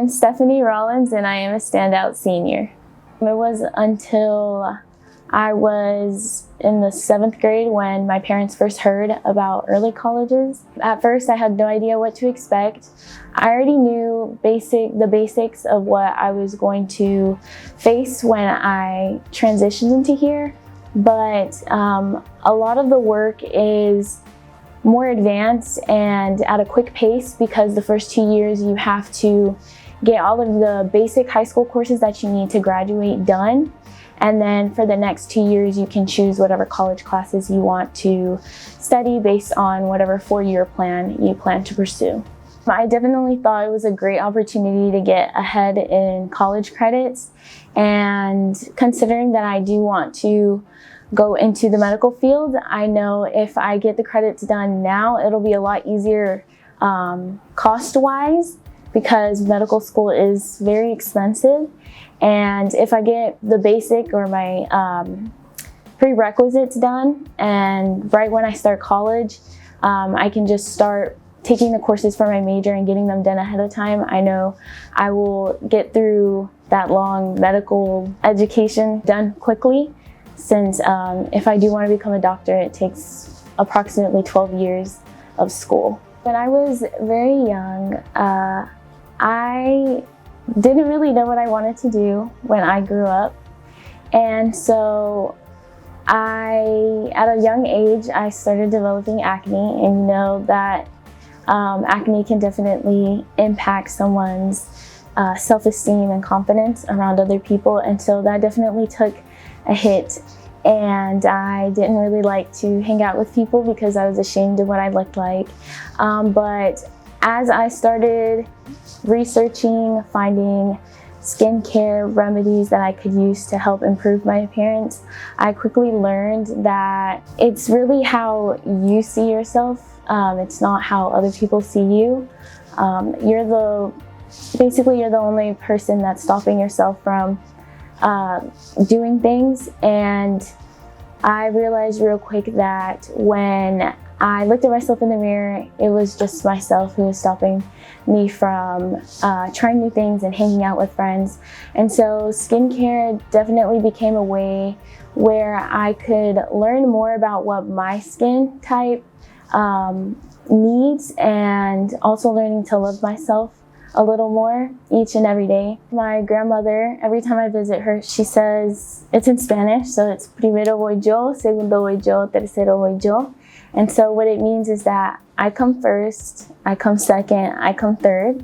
I'm Stephanie Rollins, and I am a standout senior. It was until I was in the 7th grade when my parents first heard about early colleges. At first, I had no idea what to expect. I already knew the basics of what I was going to face when I transitioned into here, but a lot of the work is more advanced and at a quick pace because the first 2 years you have to get all of the basic high school courses that you need to graduate done. And then for the next 2 years, you can choose whatever college classes you want to study based on whatever 4-year plan you plan to pursue. I definitely thought it was a great opportunity to get ahead in college credits. And considering that I do want to go into the medical field, I know if I get the credits done now, it'll be a lot easier cost-wise because medical school is very expensive. And if I get the basic or my prerequisites done, and right when I start college, I can just start taking the courses for my major and getting them done ahead of time. I know I will get through that long medical education done quickly, since if I do want to become a doctor, it takes approximately 12 years of school. When I was very young, I didn't really know what I wanted to do when I grew up. And so at a young age, I started developing acne, and you know that acne can definitely impact someone's self-esteem and confidence around other people. And so that definitely took a hit, and I didn't really like to hang out with people because I was ashamed of what I looked like. But as I started researching, finding skincare remedies that I could use to help improve my appearance, I quickly learned that it's really how you see yourself. It's not how other people see you. Basically you're the only person that's stopping yourself from doing things. And I realized real quick that when I looked at myself in the mirror, it was just myself who was stopping me from trying new things and hanging out with friends. And so skincare definitely became a way where I could learn more about what my skin type needs, and also learning to love myself a little more each and every day. My grandmother, every time I visit her, she says, it's in Spanish, so it's primero voy yo, segundo voy yo, tercero voy yo. And so what it means is that I come first, I come second, I come third.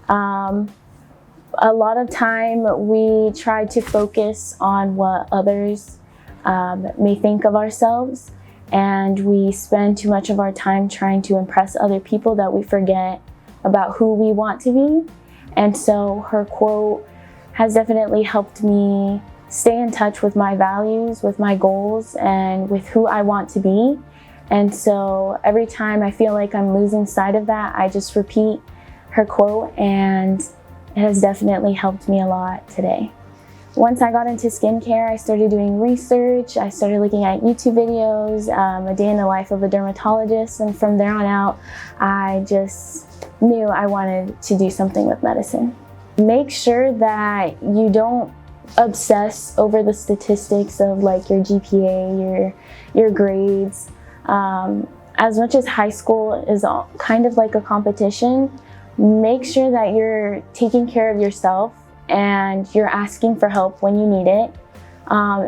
A lot of time we try to focus on what others may think of ourselves, and we spend too much of our time trying to impress other people that we forget about who we want to be. And so her quote has definitely helped me stay in touch with my values, with my goals, and with who I want to be. And so every time I feel like I'm losing sight of that, I just repeat her quote, and it has definitely helped me a lot today. Once I got into skincare, I started doing research. I started looking at YouTube videos, a day in the life of a dermatologist, and from there on out, I just knew I wanted to do something with medicine. Make sure that you don't obsess over the statistics of like your GPA, your grades. As much as high school is kind of like a competition, make sure that you're taking care of yourself and you're asking for help when you need it.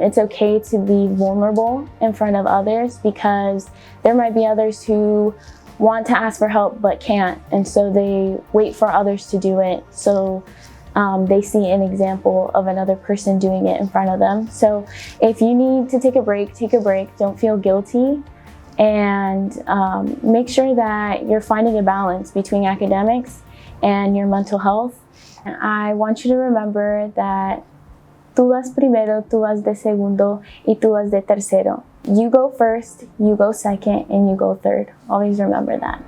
It's okay to be vulnerable in front of others, because there might be others who want to ask for help but can't, and so they wait for others to do it, so they see an example of another person doing it in front of them. So if you need to take a break, don't feel guilty, and make sure that you're finding a balance between academics and your mental health. And I want you to remember that tú vas primero, tú vas de segundo, y tú vas de tercero. You go first, you go second, and you go third. Always remember that.